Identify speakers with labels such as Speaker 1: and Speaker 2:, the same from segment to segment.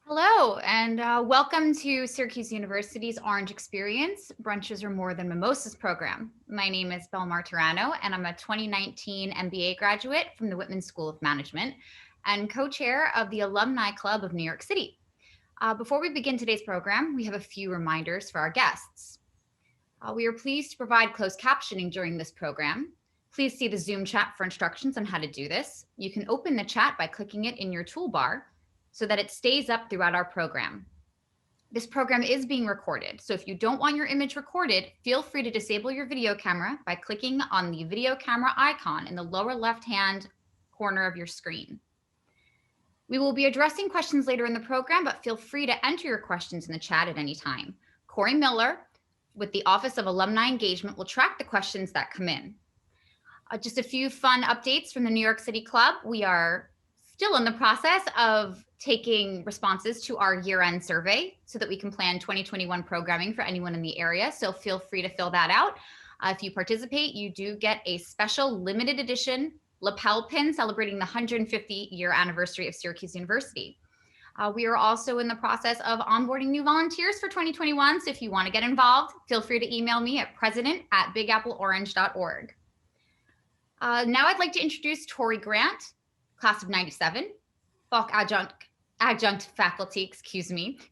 Speaker 1: Hello, and welcome to Syracuse University's Orange Experience, Brunches are More Than Mimosas program. My name is Belle Martorano, and I'm a 2019 MBA graduate from the Whitman School of Management and co-chair of the Alumni Club of New York City. Before we begin today's program, we have a few reminders for our guests. We are pleased to provide closed captioning during this program. Please see the Zoom chat for instructions on how to do this. You can open the chat by clicking it in your toolbar so that it stays up throughout our program. This program is being recorded, so if you don't want your image recorded, feel free to disable your video camera by clicking on the video camera icon in the lower left-hand corner of your screen. We will be addressing questions later in the program, but feel free to enter your questions in the chat at any time. Corey Miller with the Office of Alumni Engagement will track the questions that come in. Just a few fun updates from the New York City Club. We are still in the process of taking responses to our year-end survey so that we can plan 2021 programming for anyone in the area. So feel free to fill that out. If you participate, you do get a special limited edition lapel pin celebrating the 150-year anniversary of Syracuse University. We are also in the process of onboarding new volunteers for 2021. So if you want to get involved, feel free to email me at president@bigappleorange.org. Now I'd like to introduce Torrey Grant, class of 97, Falk adjunct faculty,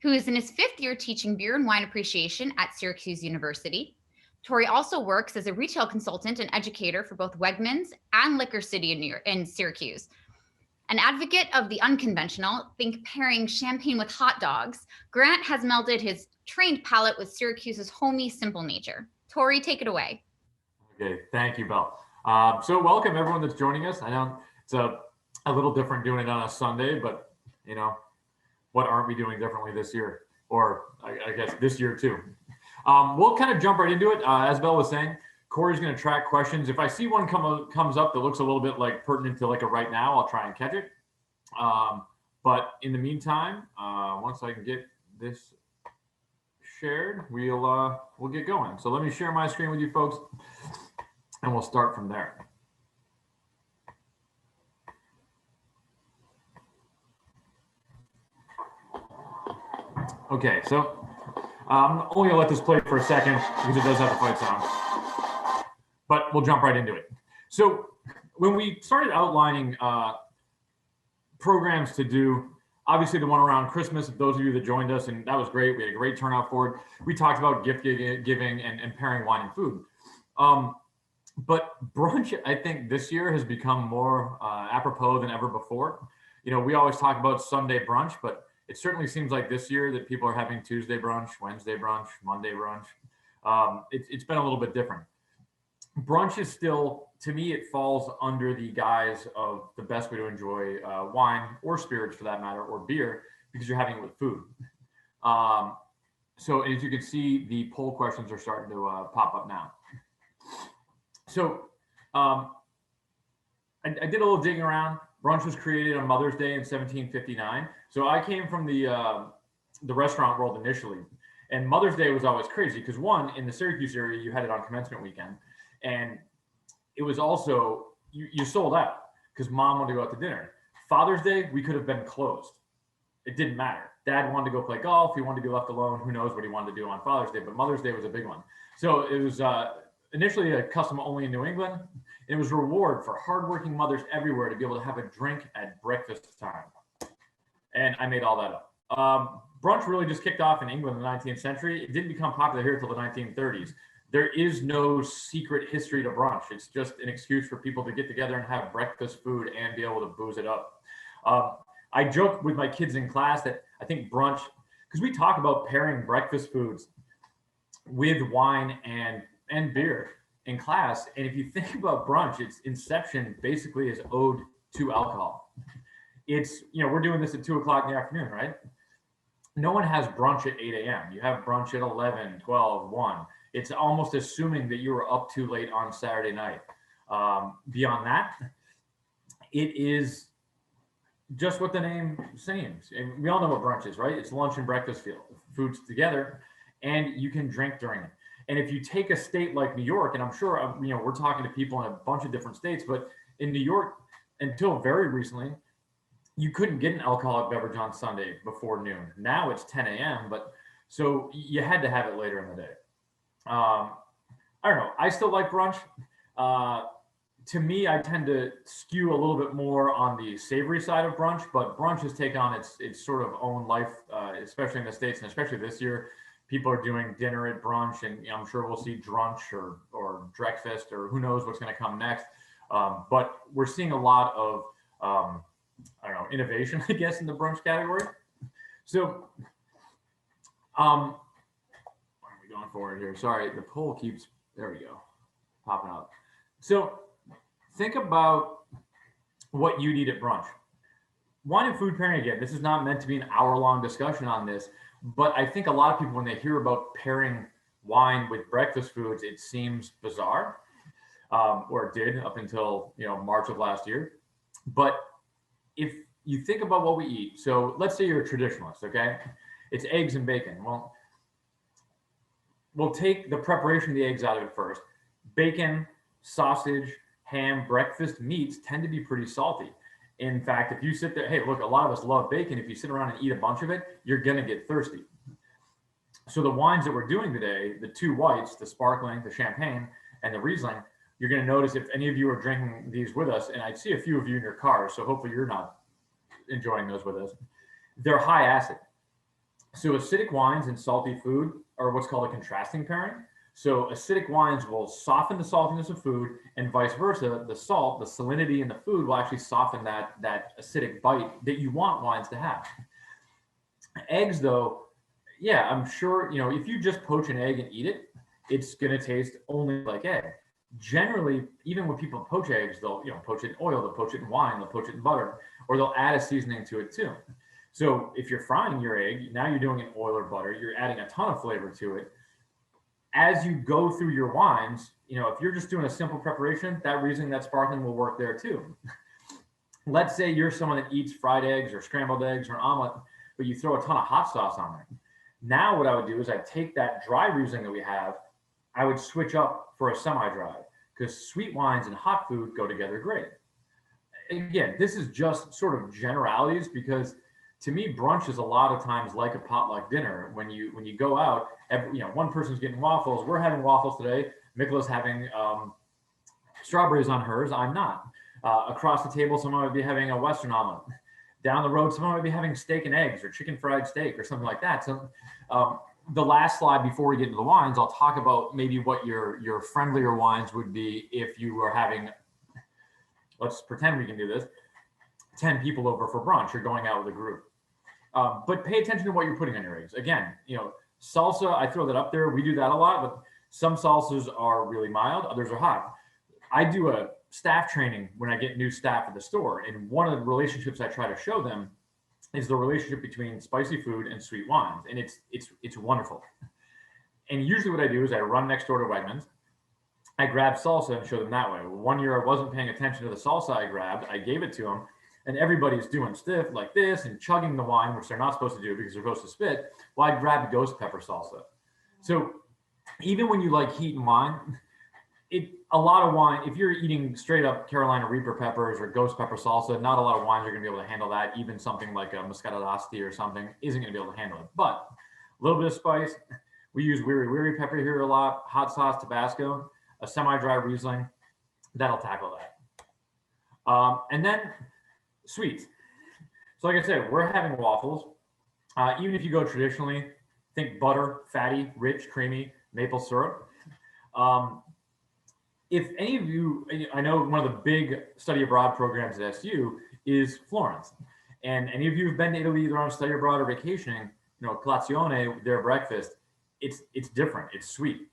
Speaker 1: who is in his 5th year teaching beer and wine appreciation at Syracuse University. Torrey also works as a retail consultant and educator for both Wegmans and Liquor City in Syracuse. An advocate of the unconventional, think pairing champagne with hot dogs, Grant has melded his trained palate with Syracuse's homey, simple nature. Torrey, take it away.
Speaker 2: Okay, thank you, Belle. So welcome everyone that's joining us. I know it's a little different doing it on a Sunday, but you know, what aren't we doing differently this year? Or I guess this year too. We'll kind of jump right into it. As Belle was saying, Corey's going to track questions. If I see one comes up that looks a little bit like pertinent to like a right now, I'll try and catch it. But in the meantime, once I can get this shared, we'll get going. So let me share my screen with you folks, and we'll start from there. Okay, so I'm only gonna let this play for a second because it does have the fight sound, but we'll jump right into it. So when we started outlining programs to do, obviously the one around Christmas, those of you that joined us, and that was great. We had a great turnout for it. We talked about gift giving and pairing wine and food. But brunch, I think this year has become more apropos than ever before. You know, we always talk about Sunday brunch, but it certainly seems like this year that people are having Tuesday brunch, Wednesday brunch, Monday brunch. It's been a little bit different. Brunch is still, to me, it falls under the guise of the best way to enjoy wine or spirits for that matter, or beer, because you're having it with food. So as you can see, the poll questions are starting to pop up now. So I did a little digging around. Brunch was created on Mother's Day in 1759. So I came from the restaurant world initially, and Mother's Day was always crazy because one, in the Syracuse area, you had it on commencement weekend, and it was also, you sold out because mom wanted to go out to dinner. Father's Day, we could have been closed. It didn't matter. Dad wanted to go play golf. He wanted to be left alone. Who knows what he wanted to do on Father's Day, but Mother's Day was a big one. So it was initially a custom only in New England. It was a reward for hardworking mothers everywhere to be able to have a drink at breakfast time. And I made all that up. Brunch really just kicked off in England in the 19th century. It didn't become popular here until the 1930s. There is no secret history to brunch. It's just an excuse for people to get together and have breakfast food and be able to booze it up. I joke with my kids in class that I think brunch, because we talk about pairing breakfast foods with wine and beer in class. And if you think about brunch, its inception basically is owed to alcohol. It's, you know, we're doing this at 2 o'clock in the afternoon, right? No one has brunch at 8 a.m. You have brunch at 11, 12, 1. It's almost assuming that you were up too late on Saturday night. Beyond that, it is just what the name seems. And we all know what brunch is, right? It's lunch and breakfast foods together, and you can drink during it. And if you take a state like New York, and I'm sure, you know, we're talking to people in a bunch of different states, but in New York, until very recently, you couldn't get an alcoholic beverage on Sunday before noon. Now it's 10 a.m., but so you had to have it later in the day. I don't know. I still like brunch. To me, I tend to skew a little bit more on the savory side of brunch, but brunch has taken on its sort of own life, especially in the States, and especially this year. People are doing dinner at brunch, and I'm sure we'll see drunch or breakfast or who knows what's going to come next. But we're seeing a lot of I don't know, innovation, I guess, in the brunch category. So, what are we going forward here? Sorry, the poll keeps, there we go, popping up. So think about what you'd eat at brunch. Wine and food pairing, again, this is not meant to be an hour-long discussion on this, but I think a lot of people, when they hear about pairing wine with breakfast foods, it seems bizarre, or it did up until March of last year. But if you think about what we eat, so let's say you're a traditionalist, okay? It's eggs and bacon. Well, we'll take the preparation of the eggs out of it first. Bacon, sausage, ham, breakfast meats tend to be pretty salty. In fact, if you sit there, hey, look, a lot of us love bacon. If you sit around and eat a bunch of it, you're going to get thirsty. So the wines that we're doing today, the two whites, the sparkling, the champagne, and the Riesling, you're going to notice if any of you are drinking these with us, and I see a few of you in your cars, so hopefully you're not enjoying those with us. They're high acid. So acidic wines and salty food are what's called a contrasting pairing. So acidic wines will soften the saltiness of food, and vice versa. The salt, the salinity in the food will actually soften that acidic bite that you want wines to have. Eggs, though, yeah, I'm sure, if you just poach an egg and eat it, it's going to taste only like egg. Generally, even when people poach eggs, they'll poach it in oil, they'll poach it in wine, they'll poach it in butter, or they'll add a seasoning to it too. So if you're frying your egg, now you're doing it in oil or butter, you're adding a ton of flavor to it. As you go through your wines, if you're just doing a simple preparation, that Riesling, that sparkling will work there too. Let's say you're someone that eats fried eggs or scrambled eggs or omelet, but you throw a ton of hot sauce on it. Now what I would do is I'd take that dry Riesling that we have, I would switch up for a semi-dry, because sweet wines and hot food go together great. Again, this is just sort of generalities, because to me, brunch is a lot of times like a potluck dinner. When you go out, one person's getting waffles. We're having waffles today. Mikola's having strawberries on hers. I'm not. Across the table, someone might be having a Western omelet. Down the road, someone might be having steak and eggs or chicken fried steak or something like that. So the last slide before we get into the wines, I'll talk about maybe what your friendlier wines would be if you were having, let's pretend we can do this, 10 people over for brunch. You're going out with a group. But pay attention to what you're putting on your eggs. Again, salsa, I throw that up there. We do that a lot, but some salsas are really mild, others are hot. I do a staff training when I get new staff at the store, and one of the relationships I try to show them is the relationship between spicy food and sweet wines, and it's wonderful. And usually what I do is I run next door to Wegmans, I grab salsa and show them that way. One year I wasn't paying attention to the salsa I grabbed, I gave it to them, and everybody's doing stiff like this and chugging the wine, which they're not supposed to do because they're supposed to spit. Well, I grabbed ghost pepper salsa. So even when you like heat and wine, a lot of wine, if you're eating straight up Carolina Reaper peppers or ghost pepper salsa, not a lot of wines are going to be able to handle that. Even something like a Moscato d'Asti or something isn't going to be able to handle it. But a little bit of spice. We use Wiri Wiri pepper here a lot, hot sauce, Tabasco, a semi-dry Riesling. That'll tackle that. And then sweets. So like I said, we're having waffles. Even if you go traditionally, think butter, fatty, rich, creamy, maple syrup. If any of you, I know one of the big study abroad programs at SU is Florence. And any of you who've been to Italy either on study abroad or vacationing, colazione, their breakfast, it's different. It's sweet.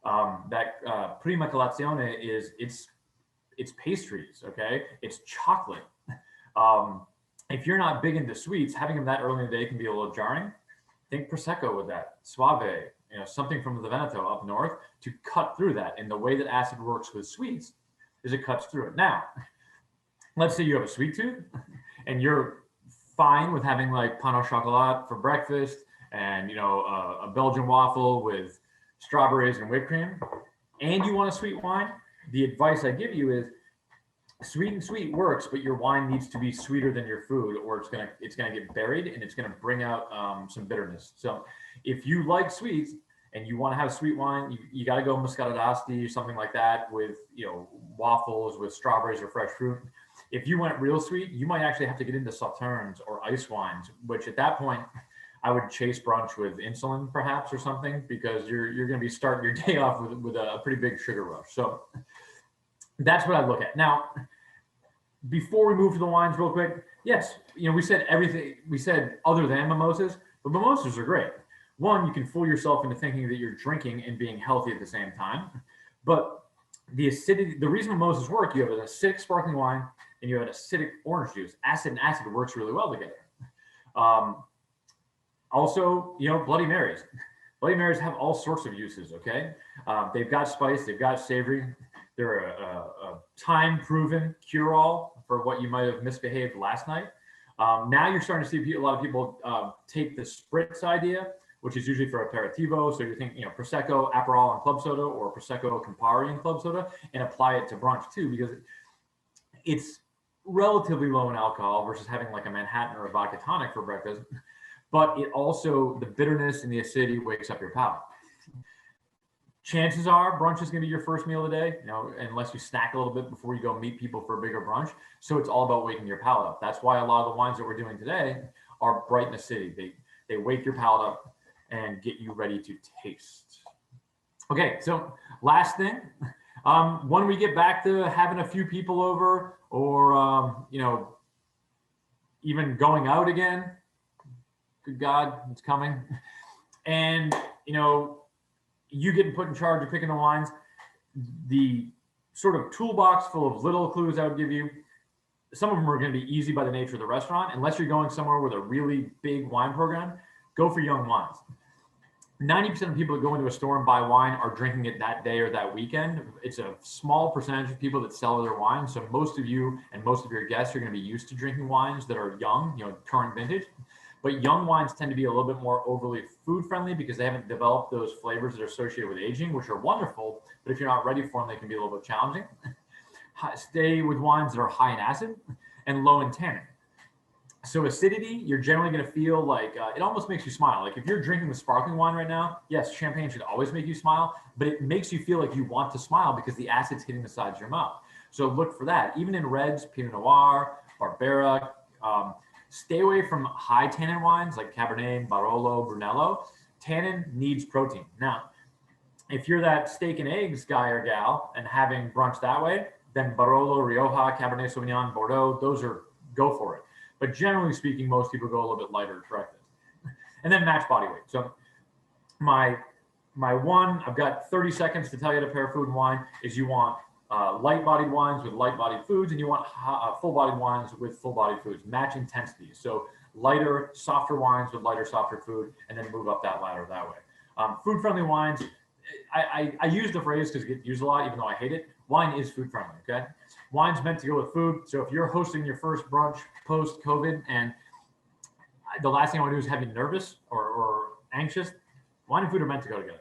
Speaker 2: That prima colazione it's pastries, okay? It's chocolate. If you're not big into sweets, having them that early in the day can be a little jarring. Think Prosecco with that, Soave, something from the Veneto up north to cut through that. And the way that acid works with sweets is it cuts through it. Now, let's say you have a sweet tooth and you're fine with having like pain au chocolat for breakfast and, a Belgian waffle with strawberries and whipped cream, and you want a sweet wine. The advice I give you is Sweet and sweet works, but your wine needs to be sweeter than your food, or it's gonna get buried and it's gonna bring out some bitterness. So if you like sweets and you want to have sweet wine, you got to go Moscato d'Asti or something like that with waffles with strawberries or fresh fruit. If you went real sweet, you might actually have to get into sauternes or ice wines, which at that point I would chase brunch with insulin perhaps or something, because you're going to be starting your day off with a pretty big sugar rush. So that's what I look at. Now, before we move to the wines real quick, yes, we said everything. We said other than mimosas, but mimosas are great. One, you can fool yourself into thinking that you're drinking and being healthy at the same time. But the acidity, the reason mimosas work, you have an acidic sparkling wine and you have an acidic orange juice. Acid and acid works really well together. Also, Bloody Marys. Bloody Marys have all sorts of uses, okay? They've got spice, they've got savory. They're a time-proven cure-all for what you might have misbehaved last night. Now you're starting to see a lot of people take the spritz idea, which is usually for aperitivo. So you're thinking, Prosecco, Aperol, and club soda, or Prosecco, Campari, and club soda, and apply it to brunch too, because it's relatively low in alcohol versus having like a Manhattan or a vodka tonic for breakfast. But it also, the bitterness and the acidity wakes up your palate. Chances are brunch is going to be your first meal of the day, unless you snack a little bit before you go meet people for a bigger brunch. So it's all about waking your palate up. That's why a lot of the wines that we're doing today are bright and acidic. They wake your palate up and get you ready to taste. Okay, so last thing, when we get back to having a few people over, or even going out again, good God, it's coming, and you getting put in charge of picking the wines, the sort of toolbox full of little clues I would give you. Some of them are going to be easy by the nature of the restaurant. Unless you're going somewhere with a really big wine program, go for young wines. 90% of people that go into a store and buy wine are drinking it that day or that weekend. It's a small percentage of people that sell their wine. So most of you and most of your guests are going to be used to drinking wines that are young, current vintage. But young wines tend to be a little bit more overly food friendly because they haven't developed those flavors that are associated with aging, which are wonderful. But if you're not ready for them, they can be a little bit challenging. Stay with wines that are high in acid and low in tannin. So acidity, you're generally going to feel like it almost makes you smile. Like if you're drinking the sparkling wine right now, yes, champagne should always make you smile, but it makes you feel like you want to smile because the acid's hitting the sides of your mouth. So look for that. Even in reds, Pinot Noir, Barbera, stay away from high tannin wines like Cabernet, Barolo, Brunello. Tannin needs protein. Now, if you're that steak and eggs guy or gal and having brunch that way, then Barolo, Rioja, Cabernet Sauvignon, Bordeaux, go for it. But generally speaking, most people go a little bit lighter to correct this. And then match body weight. So my one, I've got 30 seconds to tell you to pair food and wine, is you want light-bodied wines with light-bodied foods, and you want full-bodied wines with full-bodied foods. Match intensities. So lighter, softer wines with lighter, softer food, and then move up that ladder that way. Food-friendly wines, I use the phrase because it gets used a lot, even though I hate it. Wine is food-friendly, okay? Wine's meant to go with food. So if you're hosting your first brunch post-COVID, and the last thing I want to do is have you nervous or anxious, wine and food are meant to go together.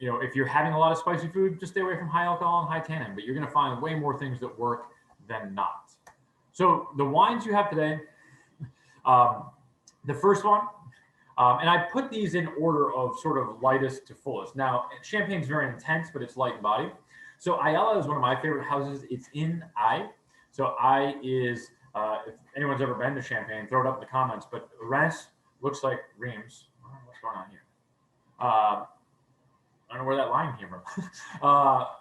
Speaker 2: If you're having a lot of spicy food, just stay away from high alcohol and high tannin, but you're going to find way more things that work than not. So the wines you have today, the first one, and I put these in order of sort of lightest to fullest. Now, champagne's very intense, but it's light in body. So Ayala is one of my favorite houses. It's in Ay. So Ay is, if anyone's ever been to Champagne, throw it up in the comments, but Reims looks like Reims. What's going on here? I don't know where that line came from.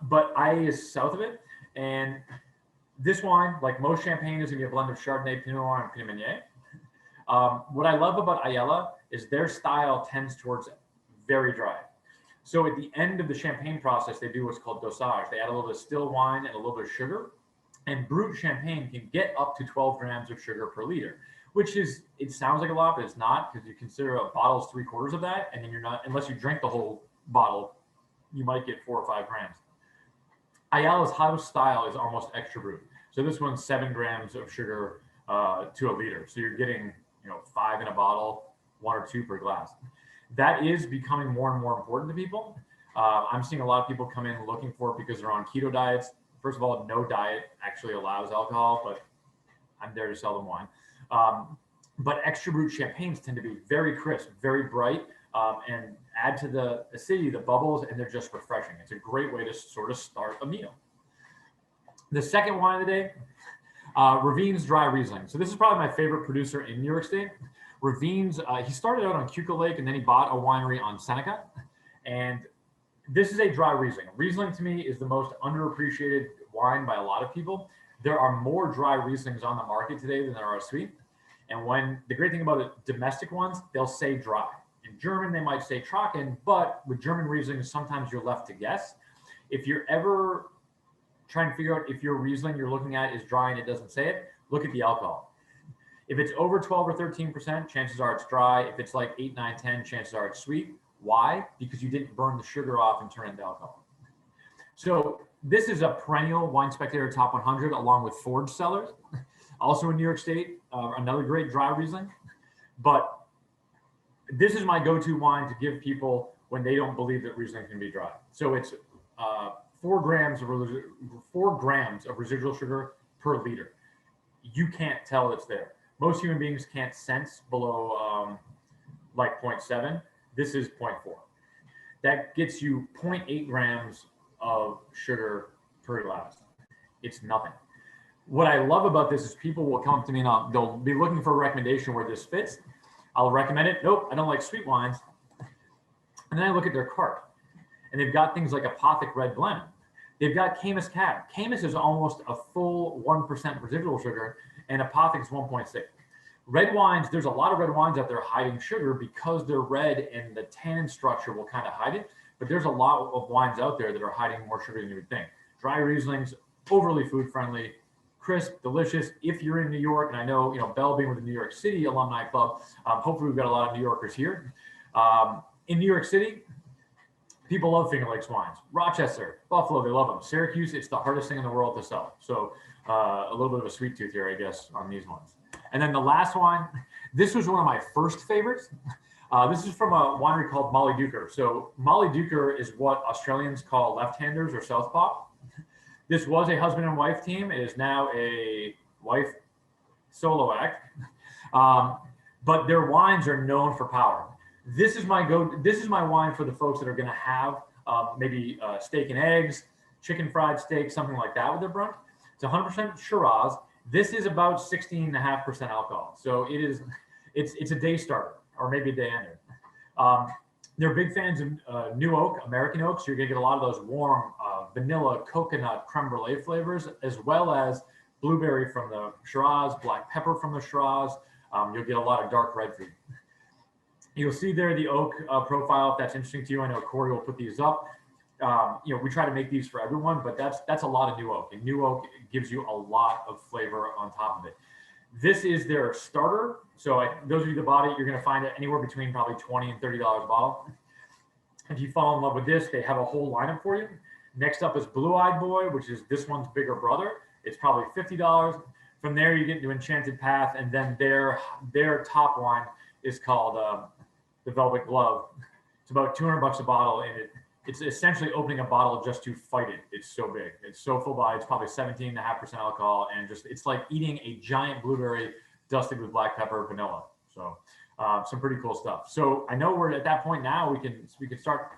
Speaker 2: But Ay is south of it. And this wine, like most champagne, is going to be a blend of Chardonnay, Pinot Noir, and Pinot Meunier. What I love about Ayala is their style tends towards very dry. So at the end of the champagne process, they do what's called dosage. They add a little bit of still wine and a little bit of sugar. And Brut Champagne can get up to 12 grams of sugar per liter, which is, it sounds like a lot, but it's not, because you consider a bottle's 3/4 of that. And then you're not, unless you drink the whole bottle, you might get 4 or 5 grams. Ayala's house style is almost extra brut. So this one's 7 grams of sugar to a liter. So you're getting, 5 in a bottle, 1 or 2 per glass. That is becoming more and more important to people. I'm seeing a lot of people come in looking for it because they're on keto diets, First of all, no diet actually allows alcohol, but I'm there to sell them wine. But extra brut champagnes tend to be very crisp, very bright, and add to the acidity, the bubbles, and they're just refreshing. It's a great way to sort of start a meal. The second wine of the day, Ravines Dry Riesling. So this is probably my favorite producer in New York State. Ravines, he started out on Keuka Lake, and then he bought a winery on Seneca. And this is a dry Riesling. Riesling to me is the most underappreciated wine by a lot of people. There are more dry Rieslings on the market today than there are sweet. And when the great thing about the domestic ones, they'll say dry. In German, they might say trocken, but with German Rieslings, sometimes you're left to guess. If you're ever trying to figure out if your Riesling you're looking at is dry and it doesn't say it, look at the alcohol. If it's over 12 or 13%, chances are it's dry. If it's like 8, 9, 10, chances are it's sweet. Why? Because you didn't burn the sugar off and turn it into alcohol. So this is a perennial Wine Spectator Top 100 along with Forge Cellars, also in New York State, another great dry Riesling. But this is my go-to wine to give people when they don't believe that Riesling can be dry. So it's 4 grams of residual sugar per liter. You can't tell it's there. Most human beings can't sense below like 0.7. This is 0.4. That gets you 0.8 grams of sugar per glass. It's nothing. What I love about this is people will come to me and they'll be looking for a recommendation where this fits. I'll recommend it. Nope, I don't like sweet wines. And then I look at their cart and they've got things like Apothic Red Blend. They've got Caymus Cab. Caymus is almost a full 1% residual sugar and Apothic is 1.6. Red wines, there's a lot of red wines out there hiding sugar because they're red and the tannin structure will kind of hide it. But there's a lot of wines out there that are hiding more sugar than you would think. Dry Rieslings, overly food friendly, crisp, delicious. If you're in New York, and I know, Belle being with the New York City Alumni Club, hopefully we've got a lot of New Yorkers here. In New York City, people love Finger Lakes wines. Rochester, Buffalo, they love them. Syracuse, it's the hardest thing in the world to sell. So a little bit of a sweet tooth here, I guess, on these ones. And then the last wine, this was one of my first favorites. This is from a winery called Mollydooker. So Mollydooker is what Australians call left-handers or southpaw. This was a husband and wife team. It is now a wife solo act. But their wines are known for power. This is my wine for the folks that are going to have maybe steak and eggs, chicken fried steak, something like that with their brunch. It's 100% Shiraz. This is about 16.5% alcohol. So it's a day starter or maybe a day ender. They're big fans of new oak, American oak. So you're going to get a lot of those warm vanilla, coconut, creme brulee flavors, as well as blueberry from the Shiraz, black pepper from the Shiraz. You'll get a lot of dark red food. You'll see there the oak profile, if that's interesting to you. I know Corey will put these up. We try to make these for everyone, but that's a lot of new oak. And new oak gives you a lot of flavor on top of it. This is their starter. So those of you that bought it, you're going to find it anywhere between probably $20 and $30 a bottle. If you fall in love with this, they have a whole lineup for you. Next up is Blue Eyed Boy, which is this one's bigger brother. It's probably $50. From there, you get into Enchanted Path, and then their top wine is called the Velvet Glove. It's about $200 a bottle, and it's essentially opening a bottle just to fight it. It's so big. It's so full body. It's probably 17.5% alcohol, and it's like eating a giant blueberry dusted with black pepper vanilla. So some pretty cool stuff. So I know we're at that point now. We can start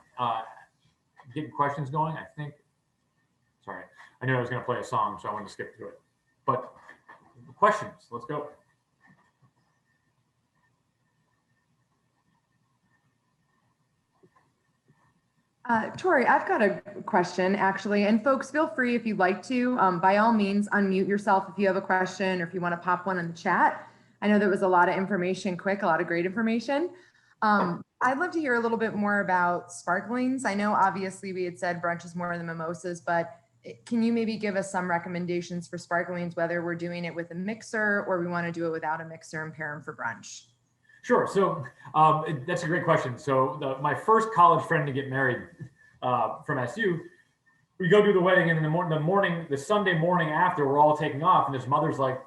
Speaker 2: getting questions going. Sorry, I knew I was going to play a song, so I wanted to skip through it. But questions, let's go.
Speaker 3: Torrey, I've got a question actually, and folks, feel free if you'd like to, by all means, unmute yourself if you have a question or if you want to pop one in the chat. I know there was a lot of information, a lot of great information. I'd love to hear a little bit more about sparklings. I know obviously we had said brunch is more than mimosas, but can you maybe give us some recommendations for sparklings, whether we're doing it with a mixer or we want to do it without a mixer and pair them for brunch?
Speaker 2: Sure. So that's a great question. So my first college friend to get married from SU, we go do the wedding, and in the Sunday morning after, we're all taking off, and his mother's like,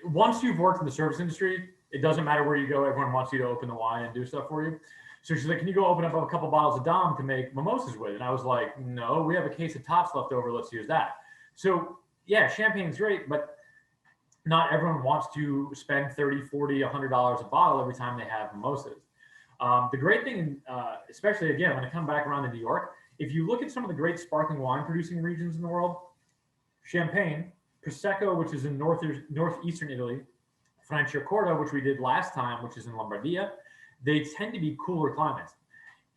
Speaker 2: once you've worked in the service industry, it doesn't matter where you go. Everyone wants you to open the wine and do stuff for you. So she's like, can you go open up a couple bottles of Dom to make mimosas with? And I was like, no, we have a case of Tots left over. Let's use that. So yeah, champagne's great, but not everyone wants to spend 30, 40, $100 a bottle every time they have mimosas. The great thing, especially again, when I come back around to New York, if you look at some of the great sparkling wine producing regions in the world, Champagne, Prosecco, which is in northeastern Italy, Franciacorta, which we did last time, which is in Lombardia, they tend to be cooler climates.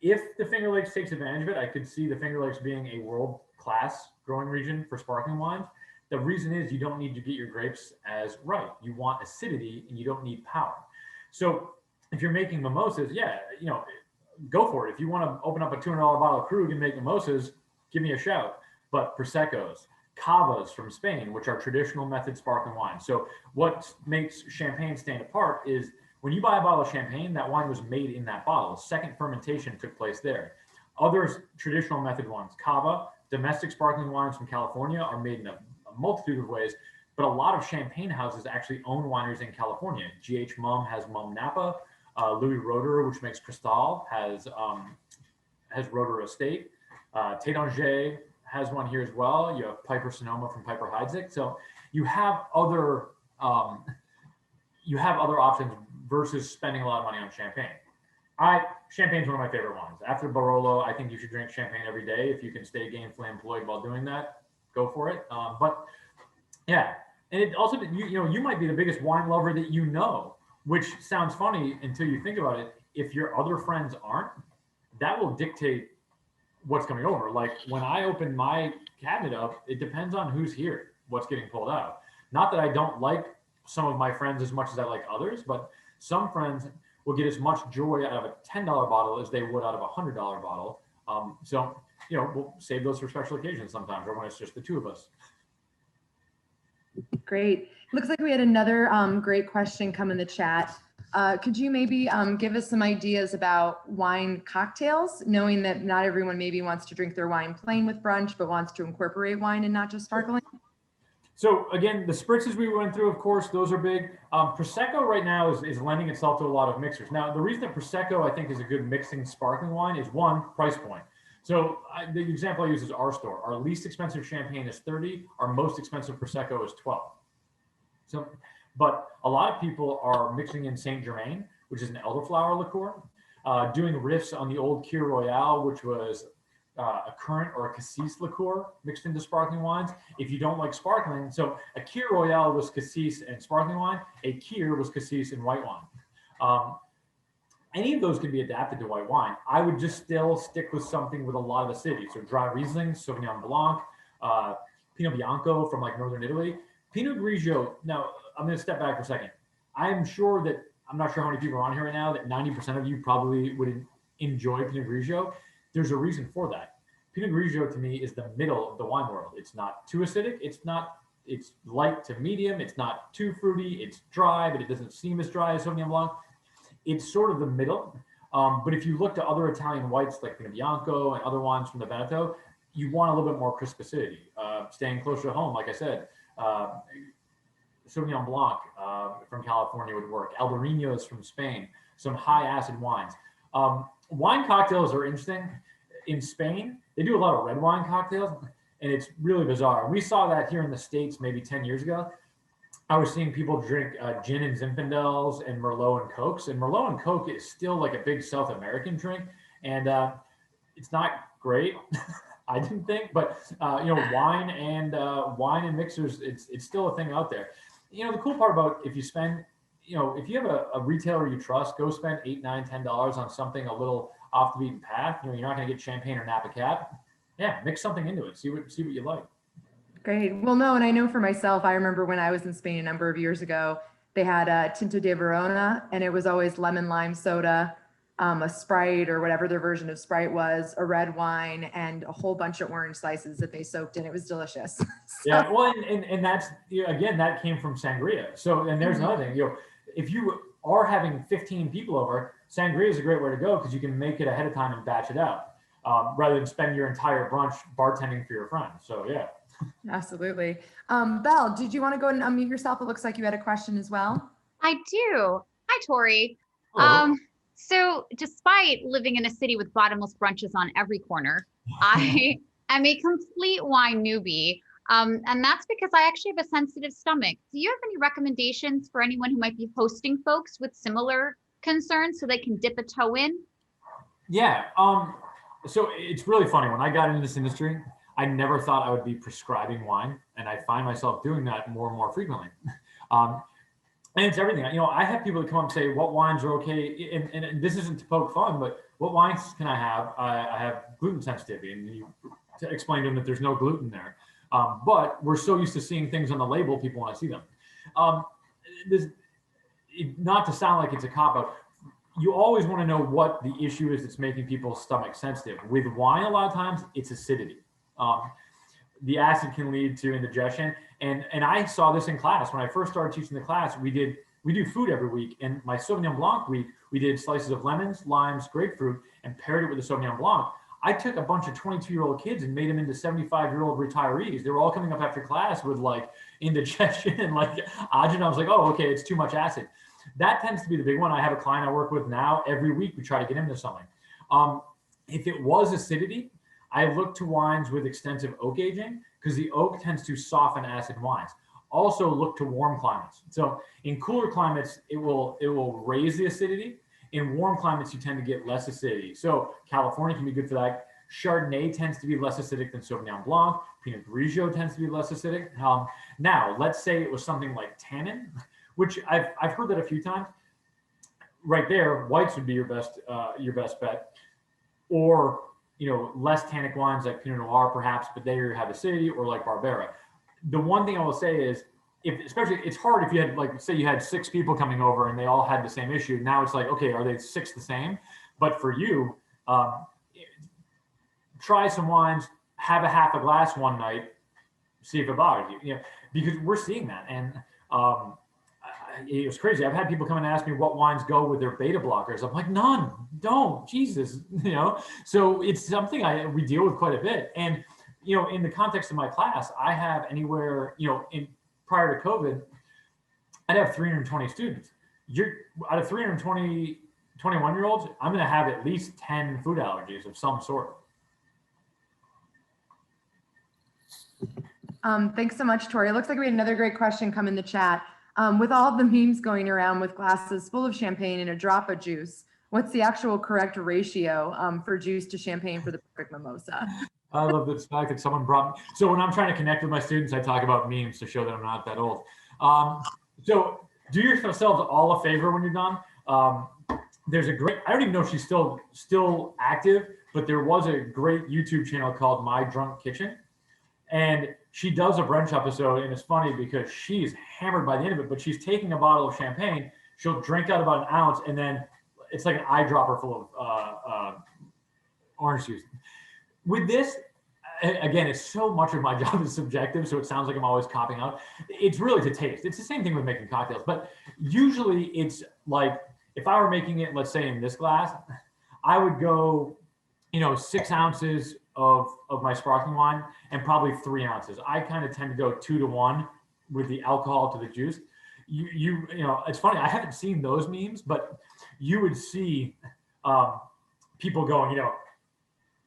Speaker 2: If the Finger Lakes takes advantage of it, I could see the Finger Lakes being a world-class growing region for sparkling wines. The reason is you don't need to get your grapes as ripe. You want acidity and you don't need power. So if you're making mimosas, yeah, go for it. If you want to open up a $200 bottle of Krug and make mimosas, give me a shout. But Proseccos, Cavas from Spain, which are traditional method sparkling wines. So what makes champagne stand apart is when you buy a bottle of champagne, that wine was made in that bottle. Second fermentation took place there. Other traditional method ones, Cava, domestic sparkling wines from California, are made in a multitude of ways, but a lot of champagne houses actually own wineries in California. GH Mumm has Mumm Napa. Louis Roederer, which makes Cristal, has Roederer Estate. Taittinger has one here as well. You have Piper Sonoma from Piper Heidsieck. So you have other options versus spending a lot of money on champagne. Champagne's one of my favorite wines. After Barolo, I think you should drink champagne every day. If you can stay gainfully employed while doing that, go for it. But yeah, and it also, you might be the biggest wine lover that you know, which sounds funny until you think about it. If your other friends aren't, that will dictate what's coming over. Like when I open my cabinet up, it depends on who's here, what's getting pulled out. Not that I don't like some of my friends as much as I like others, but some friends will get as much joy out of a $10 bottle as they would out of a $100 bottle. So, we'll save those for special occasions sometimes, or when it's just the two of us.
Speaker 3: Great. Looks like we had another great question come in the chat. Could you maybe give us some ideas about wine cocktails, knowing that not everyone maybe wants to drink their wine plain with brunch, but wants to incorporate wine and not just sparkling?
Speaker 2: So again, the spritzes we went through, of course, those are big. Prosecco right now is lending itself to a lot of mixers. Now, the reason that Prosecco, I think, is a good mixing sparkling wine is one, price point. So the example I use is our store. Our least expensive champagne is 30. Our most expensive Prosecco is 12. So, but a lot of people are mixing in Saint Germain, which is an elderflower liqueur, doing riffs on the old Kir Royale, which was a currant or a cassis liqueur mixed into sparkling wines. If you don't like sparkling, so a Kir Royale was cassis and sparkling wine. A Kir was cassis and white wine. Any of those can be adapted to white wine. I would just still stick with something with a lot of acidity. So dry Riesling, Sauvignon Blanc, Pinot Bianco from like Northern Italy. Pinot Grigio, now I'm gonna step back for a second. I'm sure that, I'm not sure how many people are on here right now, that 90% of you probably would enjoy Pinot Grigio. There's a reason for that. Pinot Grigio to me is the middle of the wine world. It's not too acidic. It's light to medium. It's not too fruity. It's dry, but it doesn't seem as dry as Sauvignon Blanc. It's sort of the middle. But if you look to other Italian whites like Pinot Bianco and other wines from the Veneto, you want a little bit more crisp acidity. Staying closer to home, like I said, Sauvignon Blanc from California would work. Albariños from Spain, some high acid wines. Wine cocktails are interesting. In Spain, they do a lot of red wine cocktails, and it's really bizarre. We saw that here in the States maybe 10 years ago. I was seeing people drink gin and Zinfandels and Merlot and Cokes, and Merlot and Coke is still like a big South American drink, and it's not great. I didn't think, but wine and mixers, it's still a thing out there. The cool part about if you spend, if you have a retailer you trust, go spend $8, $9, $10 on something a little off the beaten path. You're not going to get champagne or Napa Cap. Yeah, mix something into it. See what you like.
Speaker 3: Great. Well, no, and I know for myself, I remember when I was in Spain a number of years ago, they had Tinto de Verona, and it was always lemon lime soda, a Sprite or whatever their version of Sprite was, a red wine, and a whole bunch of orange slices that they soaked in. It was delicious.
Speaker 2: Yeah, well, and that's, again, that came from sangria. So, and there's another thing, if you are having 15 people over, sangria is a great way to go because you can make it ahead of time and batch it out rather than spend your entire brunch bartending for your friends. So, yeah.
Speaker 3: Absolutely. Belle, did you want to go and unmute yourself? It looks like you had a question as well.
Speaker 1: I do. Hi, Torrey.
Speaker 2: Hello.
Speaker 1: So despite living in a city with bottomless brunches on every corner, I am a complete wine newbie. And that's because I actually have a sensitive stomach. Do you have any recommendations for anyone who might be hosting folks with similar concerns so they can dip a toe in?
Speaker 2: Yeah. So it's really funny. When I got into this industry, I never thought I would be prescribing wine, and I find myself doing that more and more frequently. Um, and it's everything. You know, I have people that come up and say, "What wines are okay?" And this isn't to poke fun, but what wines can I have? I have gluten sensitivity, and you to explain to them that there's no gluten there. But we're so used to seeing things on the label, people want to see them. Um, this, not to sound like it's a cop out, you always want to know what the issue is that's making people's stomach sensitive. With wine, a lot of times it's acidity. The acid can lead to indigestion, and I saw this in class when I first started teaching the class. We do food every week, and my Sauvignon Blanc week we did slices of lemons, limes, grapefruit, and paired it with the Sauvignon Blanc. I took a bunch of 22-year-old kids and made them into 75-year-old retirees. They were all coming up after class with like indigestion and like agita. I was like, oh, okay, it's too much acid. That tends to be the big one. I have a client I work with now. Every week we try to get into something. If it was acidity, I look to wines with extensive oak aging because the oak tends to soften acid wines. Also look to warm climates. So in cooler climates, it will raise the acidity. In warm climates, you tend to get less acidity. So California can be good for that. Chardonnay tends to be less acidic than Sauvignon Blanc. Pinot Grigio tends to be less acidic. Now, let's say it was something like tannin, which I've heard that a few times. Right there, whites would be your best bet, or less tannic wines like Pinot Noir perhaps, but they have acidity, or like Barbera. The one thing I will say is, especially it's hard if you had, like, say you had 6 people coming over and they all had the same issue. Now it's like, okay, are they 6 the same? But for you, try some wines, have a half a glass one night, see if it bothers you. Because we're seeing that, and it was crazy. I've had people come and ask me what wines go with their beta blockers. I'm like, none, don't, Jesus, So it's something we deal with quite a bit. And in the context of my class, I have anywhere, prior to COVID, I'd have 320 students. Out of 320 21-year-olds, I'm going to have at least 10 food allergies of some sort.
Speaker 3: Thanks so much, Torrey. It looks like we had another great question come in the chat. With all of the memes going around with glasses full of champagne and a drop of juice, what's the actual correct ratio for juice to champagne for the perfect mimosa?
Speaker 2: I love the fact that someone brought me. So when I'm trying to connect with my students, I talk about memes to show that I'm not that old. So do yourselves all a favor when you're done. There's a great, I don't even know if she's still active, but there was a great YouTube channel called My Drunk Kitchen. And she does a brunch episode, and it's funny because she's hammered by the end of it, but she's taking a bottle of champagne. She'll drink out about an ounce, and then it's like an eyedropper full of orange juice. With this, again, it's so much of my job is subjective, so it sounds like I'm always copping out. It's really to taste. It's the same thing with making cocktails, but usually it's like, if I were making it, let's say in this glass, I would go, 6 ounces of my sparkling wine and probably 3 ounces. I kind of tend to go 2 to 1 with the alcohol to the juice. It's funny. I haven't seen those memes, but you would see people going,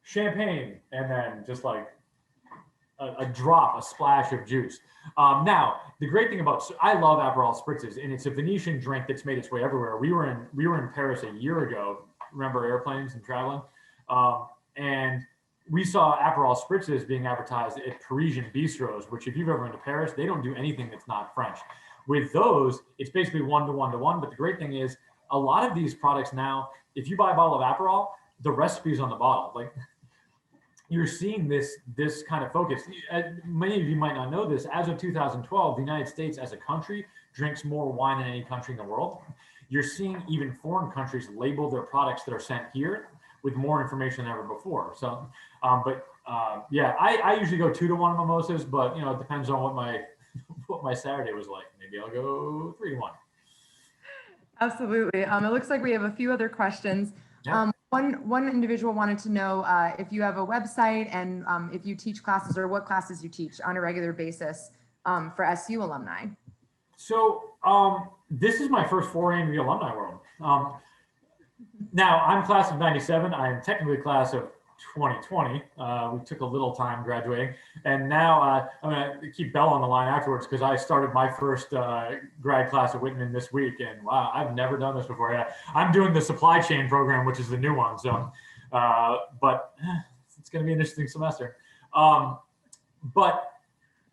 Speaker 2: champagne, and then just like a drop, a splash of juice. Now, the great thing about, I love Aperol spritzes, and it's a Venetian drink that's made its way everywhere. We were in Paris a year ago. Remember airplanes and traveling? And we saw Aperol spritzes being advertised at Parisian bistros, which, if you've ever been to Paris, they don't do anything that's not French. With those, it's basically 1 to 1 to 1. But the great thing is, a lot of these products now, if you buy a bottle of Aperol, the recipe's on the bottle. Like, you're seeing this kind of focus. Many of you might not know this. As of 2012, the United States as a country drinks more wine than any country in the world. You're seeing even foreign countries label their products that are sent here with more information than ever before. So, yeah, I usually go 2 to 1 mimosas, but it depends on what my Saturday was like. Maybe I'll go 3 to 1.
Speaker 3: Absolutely. It looks like we have a few other questions.
Speaker 2: Yeah.
Speaker 3: One individual wanted to know if you have a website and if you teach classes or what classes you teach on a regular basis for SU alumni.
Speaker 2: So this is my first foray into the alumni world. Now, I'm class of 97. I am technically class of 2020. We took a little time graduating, and now I'm going to keep Belle on the line afterwards because I started my first grad class at Whitman this week, and wow, I've never done this before. Yeah, I'm doing the supply chain program, which is the new one. So, but it's going to be an interesting semester. But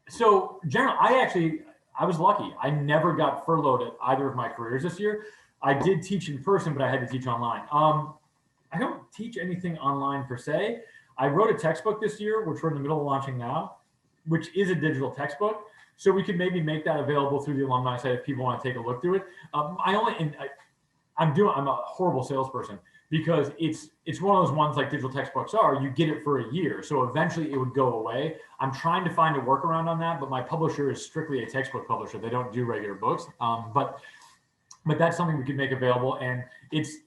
Speaker 2: so generally, I was lucky. I never got furloughed at either of my careers this year. I did teach in person, but I had to teach online. I don't teach anything online per se. I wrote a textbook this year, which we're in the middle of launching now, which is a digital textbook. So we could maybe make that available through the alumni site if people want to take a look through it. I'm a horrible salesperson because it's one of those ones like digital textbooks are, you get it for a year. So eventually it would go away. I'm trying to find a workaround on that, but my publisher is strictly a textbook publisher. They don't do regular books. But that's something we could make available. And it's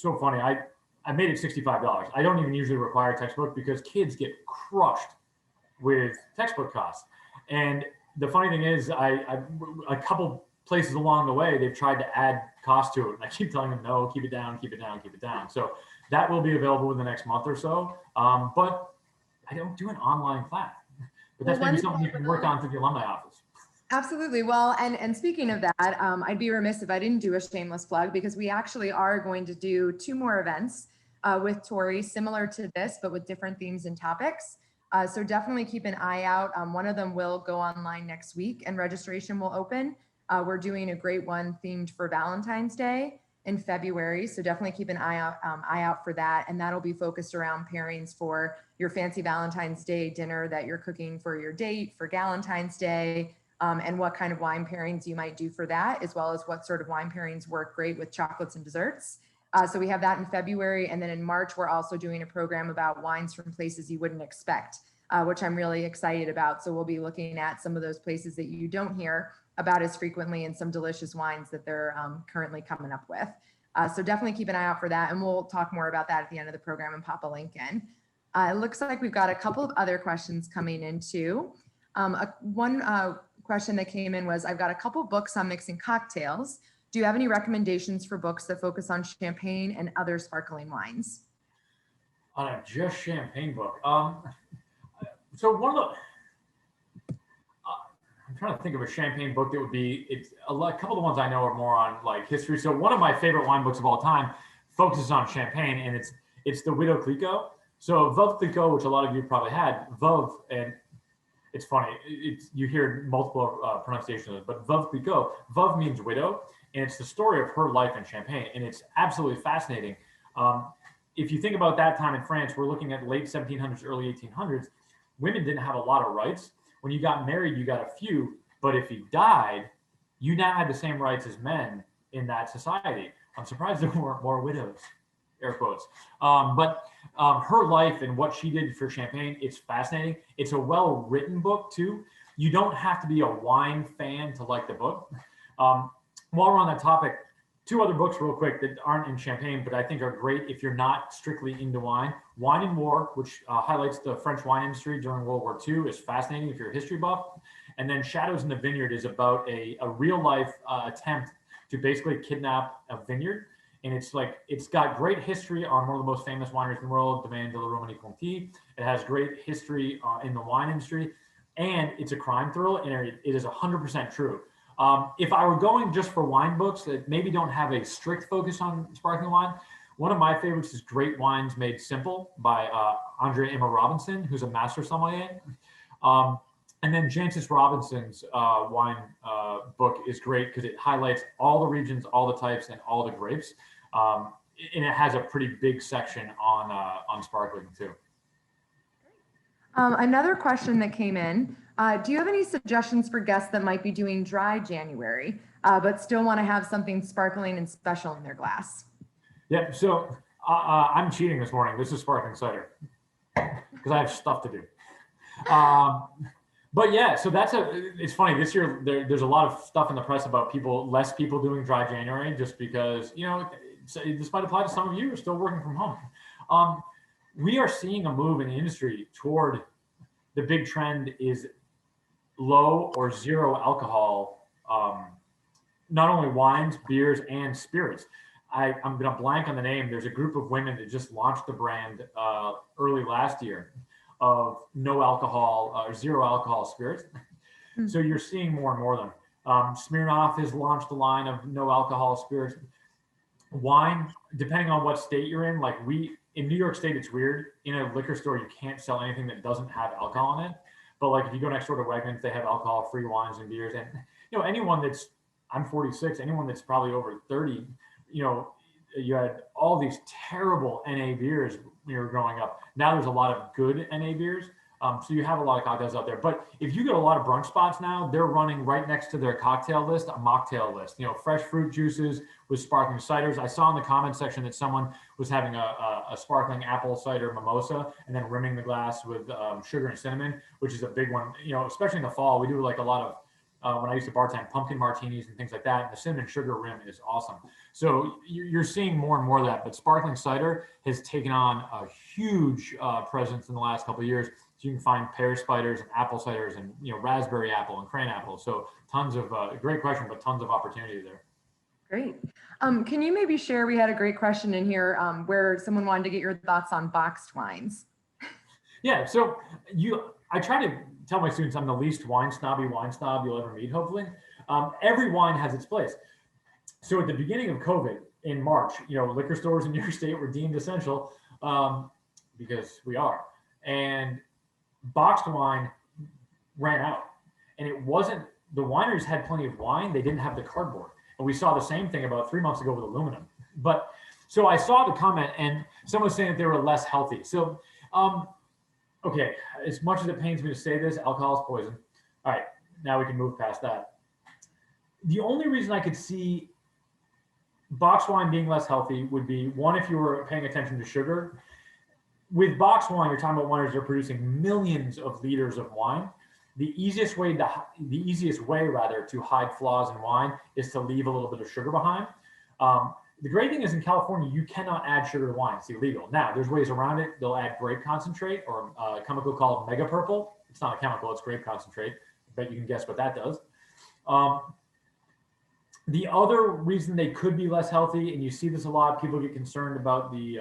Speaker 2: so funny. I made it $65. I don't even usually require a textbook because kids get crushed with textbook costs. And the funny thing is, a couple places along the way, they've tried to add cost to it. And I keep telling them, no, keep it down, keep it down, keep it down. So that will be available in the next month or so. But I don't do an online class. But that's maybe something you can work on through the alumni office.
Speaker 3: Absolutely. Well, and speaking of that, I'd be remiss if I didn't do a shameless plug because we actually are going to do 2 more events with Torrey, similar to this, but with different themes and topics. So definitely keep an eye out. One of them will go online next week and registration will open. We're doing a great one themed for Valentine's Day in February. So definitely keep an eye out for that. And that'll be focused around pairings for your fancy Valentine's Day dinner that you're cooking for your date for Valentine's Day. And what kind of wine pairings you might do for that, as well as what sort of wine pairings work great with chocolates and desserts. So we have that in February. And then in March, we're also doing a program about wines from places you wouldn't expect, which I'm really excited about. So we'll be looking at some of those places that you don't hear about as frequently and some delicious wines that they're currently coming up with. So definitely keep an eye out for that. And we'll talk more about that at the end of the program and pop a link in. It looks like we've got a couple of other questions coming in too. One question that came in was, I've got a couple books on mixing cocktails. Do you have any recommendations for books that focus on champagne and other sparkling wines?
Speaker 2: On a just champagne book. So one of the, I'm trying to think of a champagne book that would be, a couple of the ones I know are more on like history. So one of my favorite wine books of all time focuses on champagne, and it's the Widow Clicquot. So Veuve Clicquot, which a lot of you probably had, Veuve, and it's funny, you hear multiple pronunciations, but Veuve Clicquot, Veuve means widow, and it's the story of her life in Champagne, and it's absolutely fascinating. If you think about that time in France, we're looking at late 1700s, early 1800s, women didn't have a lot of rights. When you got married, you got a few, but if you died, you now had the same rights as men in that society. I'm surprised there weren't more widows, air quotes. But her life and what she did for Champagne, it's fascinating. It's a well-written book too. You don't have to be a wine fan to like the book. While we're on that topic, 2 other books real quick that aren't in Champagne, but I think are great if you're not strictly into wine. Wine and War, which highlights the French wine industry during World War II, is fascinating if you're a history buff. And then Shadows in the Vineyard is about a real-life attempt to basically kidnap a vineyard. And it's got great history on one of the most famous wineries in the world, Domaine de la Romanée-Conti. It has great history in the wine industry, and it's a crime thriller, and it is 100% true. If I were going just for wine books that maybe don't have a strict focus on sparkling wine, one of my favorites is Great Wines Made Simple by Andrea Emma Robinson, who's a master sommelier. And then Jancis Robinson's wine book is great because it highlights all the regions, all the types, and all the grapes. And it has a pretty big section on sparkling too.
Speaker 3: Another question that came in, do you have any suggestions for guests that might be doing dry January, but still want to have something sparkling and special in their glass?
Speaker 2: Yeah, so I'm cheating this morning. This is sparkling cider because I have stuff to do. But yeah, so it's funny this year, there's a lot of stuff in the press about less people doing dry January just because, this might apply to some of you who are still working from home. We are seeing a move in the industry toward the big trend is low or zero alcohol, not only wines, beers, and spirits. I'm going to blank on the name. There's a group of women that just launched the brand early last year of no alcohol, zero alcohol spirits. So you're seeing more and more of them. Smirnoff has launched a line of no alcohol spirits. Wine, depending on what state you're in, like in New York State, it's weird. In a liquor store, you can't sell anything that doesn't have alcohol in it. But like if you go next door to Wegmans, they have alcohol-free wines and beers. And anyone that's, I'm 46, anyone that's probably over 30, you had all these terrible NA beers when you were growing up. Now there's a lot of good NA beers. So you have a lot of cocktails out there. But if you get a lot of brunch spots now, they're running right next to their cocktail list, a mocktail list. Fresh fruit juices with sparkling ciders. I saw in the comment section that someone was having a sparkling apple cider mimosa and then rimming the glass with sugar and cinnamon, which is a big one. Especially in the fall, we do like a lot of, when I used to bartend, pumpkin martinis and things like that. And the cinnamon sugar rim is awesome. So you're seeing more and more of that. But sparkling cider has taken on a huge presence in the last couple of years. So you can find pear spiders and apple ciders and raspberry apple and cran apple. So tons of great question, but tons of opportunity there.
Speaker 3: Great. Can you maybe share? We had a great question in here where someone wanted to get your thoughts on boxed wines.
Speaker 2: Yeah. So I try to tell my students I'm the least wine snob you'll ever meet. Hopefully, every wine has its place. So at the beginning of COVID in March, liquor stores in New York State were deemed essential because we are, and boxed wine ran out, and it wasn't, the wineries had plenty of wine, they didn't have the cardboard. And we saw the same thing about 3 months ago with aluminum. But so I saw the comment and someone was saying that they were less healthy. So okay, as much as it pains me to say this, alcohol is poison. All right, now we can move past that. The only reason I could see boxed wine being less healthy would be, one, if you were paying attention to sugar. With boxed wine, you're talking about wineries that are producing millions of liters of wine. The easiest way to hide flaws in wine is to leave a little bit of sugar behind. The great thing is in California, you cannot add sugar to wine. It's illegal. Now, there's ways around it. They'll add grape concentrate or a chemical called mega purple. It's not a chemical, it's grape concentrate. I bet you can guess what that does. The other reason they could be less healthy, and you see this a lot, people get concerned about the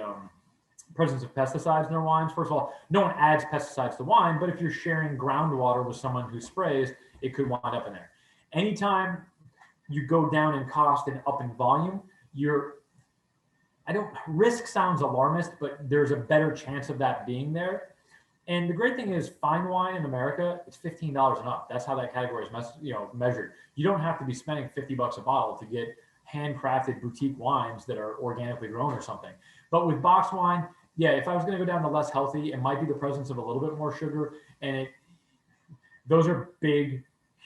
Speaker 2: presence of pesticides in their wines. First of all, no one adds pesticides to wine, but if you're sharing groundwater with someone who sprays, it could wind up in there. Anytime you go down in cost and up in volume, risk sounds alarmist, but there's a better chance of that being there. And the great thing is fine wine in America, it's $15 and up. That's how that category is measured. You don't have to be spending $50 a bottle to get handcrafted boutique wines that are organically grown or something. But with boxed wine, yeah, if I was going to go down to less healthy, it might be the presence of a little bit more sugar. And those are big,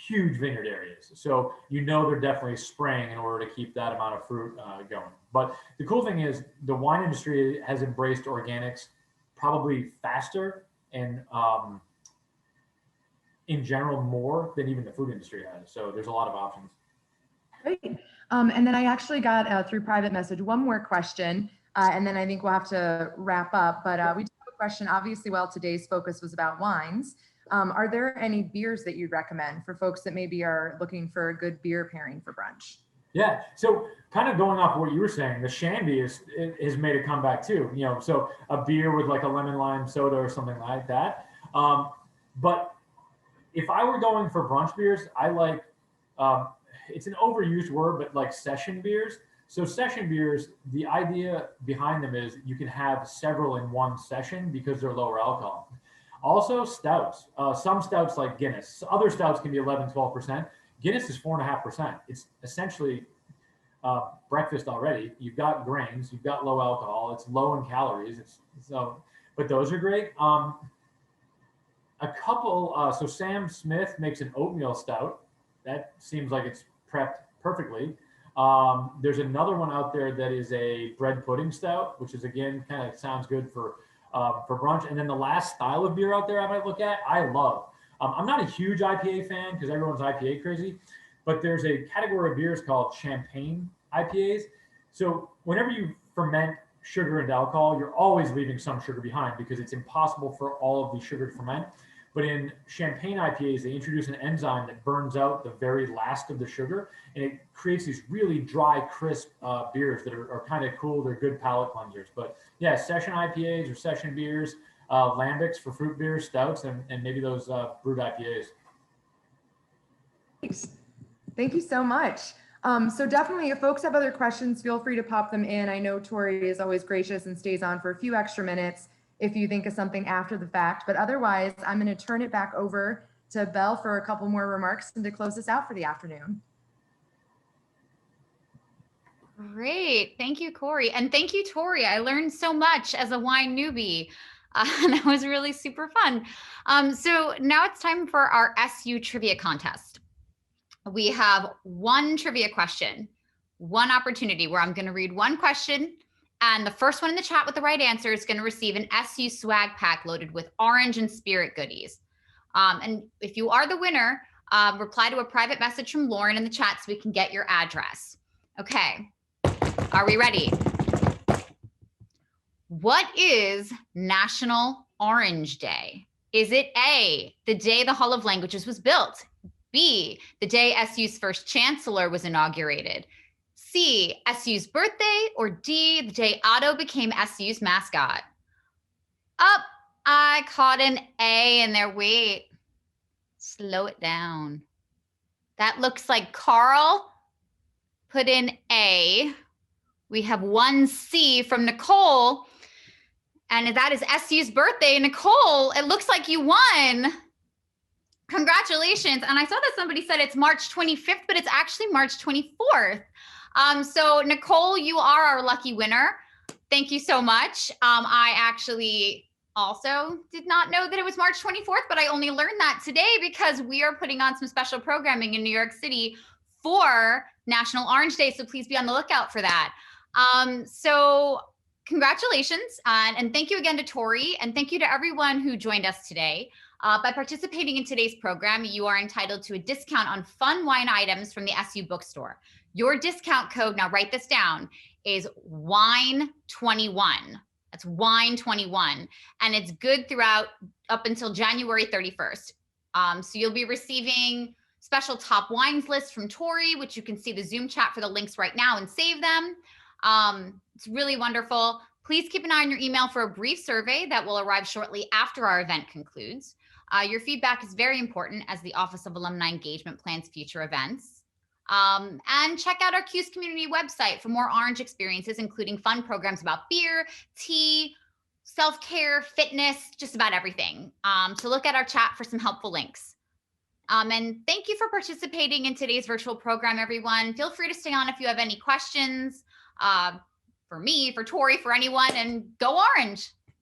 Speaker 2: huge vineyard areas. So they're definitely spraying in order to keep that amount of fruit going. But the cool thing is the wine industry has embraced organics probably faster and in general more than even the food industry has. So there's a lot of options.
Speaker 3: Great. And then I actually got through private message one more question. And then I think we'll have to wrap up, but we do have a question. Obviously, today's focus was about wines. Are there any beers that you'd recommend for folks that maybe are looking for a good beer pairing for brunch?
Speaker 2: Yeah, so kind of going off of what you were saying, the shandy has made a comeback too. So a beer with like a lemon lime soda or something like that. But if I were going for brunch beers, I like, it's an overused word, but like session beers. So session beers, the idea behind them is you can have several in one session because they're lower alcohol. Also stouts, some stouts like Guinness, other stouts can be 11, 12%. Guinness is 4.5%. It's essentially breakfast already. You've got grains, you've got low alcohol, it's low in calories. But those are great. A couple, so Sam Smith makes an oatmeal stout. That seems like it's prepped perfectly. There's another one out there that is a bread pudding stout, which is again kind of sounds good for brunch. And then the last style of beer out there I might look at, I love. I'm not a huge IPA fan because everyone's IPA crazy, but there's a category of beers called champagne IPAs. So whenever you ferment sugar into alcohol, you're always leaving some sugar behind because it's impossible for all of the sugar to ferment. But in champagne IPAs, they introduce an enzyme that burns out the very last of the sugar, and it creates these really dry, crisp beers that are kind of cool. They're good palate cleansers. But yeah, session IPAs or session beers, lambics for fruit beers, stouts, and maybe those brewed IPAs.
Speaker 3: Thanks. Thank you so much. So definitely, if folks have other questions, feel free to pop them in. I know Torrey is always gracious and stays on for a few extra minutes if you think of something after the fact. But otherwise, I'm going to turn it back over to Belle for a couple more remarks and to close us out for the afternoon.
Speaker 1: Great. Thank you, Corey. And thank you, Torrey. I learned so much as a wine newbie. And that was really super fun. So now it's time for our SU trivia contest. We have one trivia question, one opportunity where I'm going to read one question, and the first one in the chat with the right answer is going to receive an SU swag pack loaded with orange and spirit goodies. And if you are the winner, reply to a private message from Lauren in the chat so we can get your address. Okay, are we ready? What is National Orange Day? Is it A, the day the Hall of Languages was built? B, the day SU's first chancellor was inaugurated? C, SU's birthday? Or D, the day Otto became SU's mascot? I caught an A in there. Wait, slow it down. That looks like Carl put in A. We have one C from Nicole, and that is SU's birthday. Nicole, it looks like you won. Congratulations. And I saw that somebody said it's March 25th, but it's actually March 24th. So Nicole, you are our lucky winner. Thank you so much. I actually also did not know that it was March 24th, but I only learned that today because we are putting on some special programming in New York City for National Orange Day. So please be on the lookout for that. So congratulations. And thank you again to Torrey, and thank you to everyone who joined us today. By participating in today's program, you are entitled to a discount on fun wine items from the SU bookstore. Your discount code, now write this down, is WINE21. That's WINE21. And it's good throughout up until January 31st. So you'll be receiving special top wines lists from Torrey, which you can see the Zoom chat for the links right now and save them. It's really wonderful. Please keep an eye on your email for a brief survey that will arrive shortly after our event concludes. Your feedback is very important as the Office of Alumni Engagement plans future events. And check out our CUSE community website for more Orange experiences, including fun programs about beer, tea, self-care, fitness, just about everything. So look at our chat for some helpful links. And thank you for participating in today's virtual program, everyone. Feel free to stay on if you have any questions for me, for Torrey, for anyone, and go Orange.